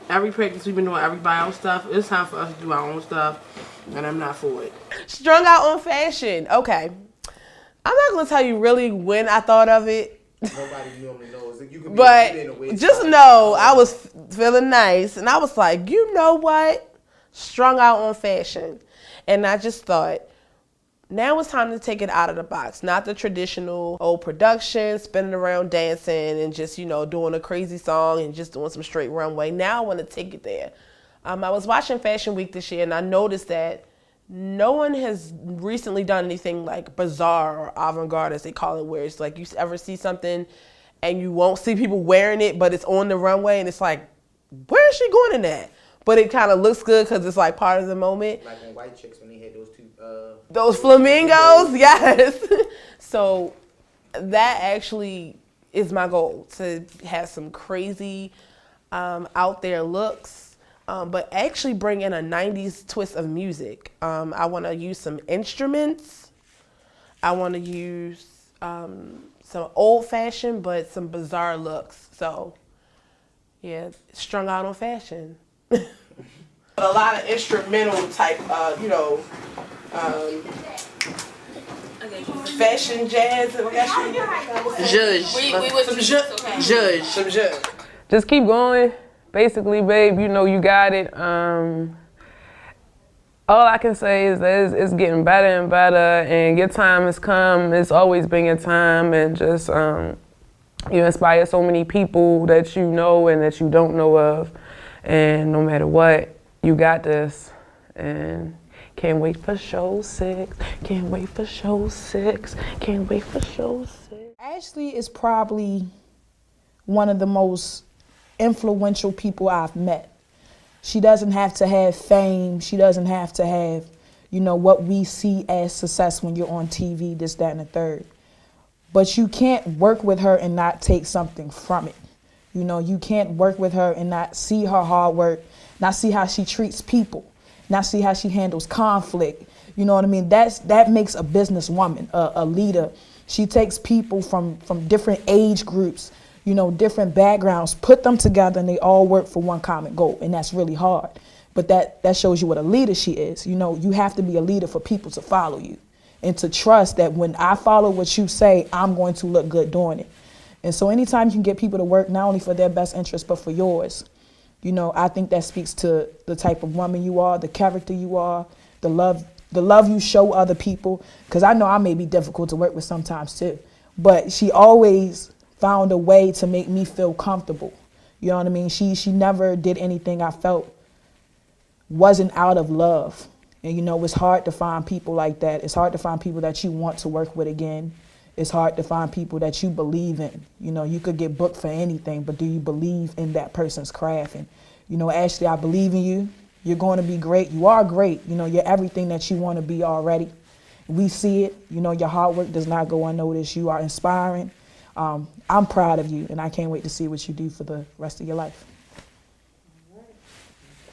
Every practice we've been doing everybody else's stuff. It's time for us to do our own stuff and I'm not for it. Strung out on fashion. Okay. I'm not going to tell you really when I thought of it. Nobody normally knows. You could be But in a way just know I was feeling nice and I was like, you know what? Strung out on fashion. And I just thought, now it's time to take it out of the box. Not the traditional old production, spinning around dancing and just, you know, doing a crazy song and just doing some straight runway. Now I want to take it there. I was watching Fashion Week this year and I noticed that no one has recently done anything like bizarre or avant-garde, as they call it, where it's like you ever see something and you won't see people wearing it, but it's on the runway and it's like, where is she going in that? But it kind of looks good because it's like part of the moment. Like when White Chicks, when they had those two... those flamingos, yes. So that actually is my goal, to have some crazy out there looks. But actually bring in a 90s twist of music. I want to use some instruments. I want to use some old-fashioned, but some bizarre looks. So, yeah, strung out on fashion. A lot of instrumental type, fashion jazz. Judge. Just keep going. Basically, babe, you know you got it. All I can say is that it's getting better and better, and your time has come. It's always been your time, and just you inspire so many people that you know and that you don't know of, and no matter what, you got this. And can't wait for show 6. Can't wait for show 6. Can't wait for show 6. Ashley is probably one of the most influential people I've met. She doesn't have to have fame. She doesn't have to have, you know, what we see as success when you're on TV, this, that, and the third. But you can't work with her and not take something from it. You know, you can't work with her and not see her hard work, not see how she treats people. Now see how she handles conflict. You know what I mean? That makes a businesswoman, a leader. She takes people from different age groups, you know, different backgrounds, put them together, and they all work for one common goal, and that's really hard. But that shows you what a leader she is. You know, you have to be a leader for people to follow you and to trust that when I follow what you say, I'm going to look good doing it. And so anytime you can get people to work not only for their best interest, but for yours, you know, I think that speaks to the type of woman you are, the character you are, the love you show other people. Because I know I may be difficult to work with sometimes too, but she always found a way to make me feel comfortable. You know what I mean? She never did anything I felt wasn't out of love. And you know, it's hard to find people like that. It's hard to find people that you want to work with again. It's hard to find people that you believe in. You know, you could get booked for anything, but do you believe in that person's craft? And, you know, Ashley, I believe in you. You're going to be great. You are great. You know, you're everything that you want to be already. We see it. You know, your hard work does not go unnoticed. You are inspiring. I'm proud of you, and I can't wait to see what you do for the rest of your life.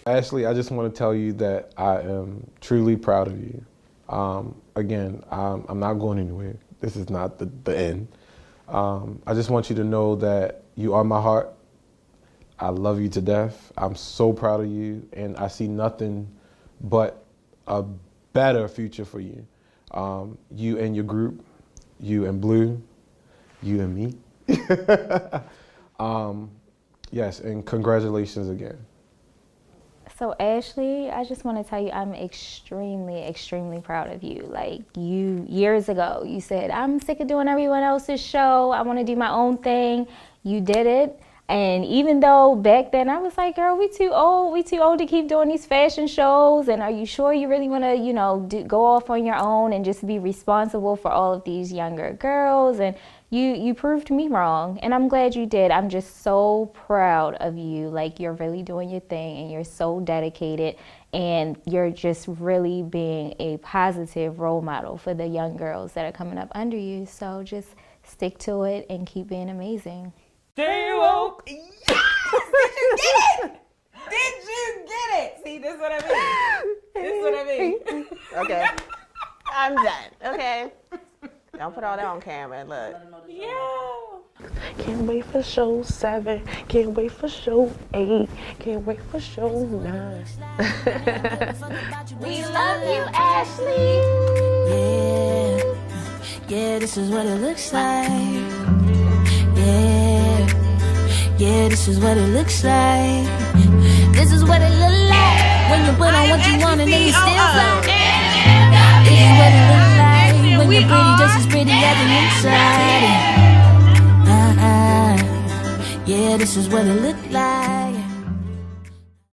Ashley, I just want to tell you that I am truly proud of you. Again, I'm not going anywhere. This is not the end. I just want you to know that you are my heart. I love you to death. I'm so proud of you, and I see nothing but a better future for you. You and your group, you and Blue, you and me. Yes, and congratulations again. So Ashley, I just want to tell you I'm extremely, extremely proud of you. Like you, years ago, you said, I'm sick of doing everyone else's show. I want to do my own thing. You did it. And even though back then I was like, girl, we too old to keep doing these fashion shows. And are you sure you really want to, you know, go off on your own and just be responsible for all of these younger girls? And you proved me wrong, and I'm glad you did. I'm just so proud of you. Like, you're really doing your thing, and you're so dedicated, and you're just really being a positive role model for the young girls that are coming up under you. So just stick to it and keep being amazing. Stay woke. Yes! Did you get it? Did you get it? See, this is what I mean. This is what I mean. Okay. I'm done. Okay. Don't put all that on camera. Look. Yeah. Can't wait for show 7. Can't wait for show 8. Can't wait for show 9. We love you, Ashley. Yeah, this is what it looks like. Yeah, this is what it looks like. This is what it looks like when you put on what you want and then you still fly. This is what it looks like when you're pretty, just as pretty as an inside. Yeah, this is what it look like.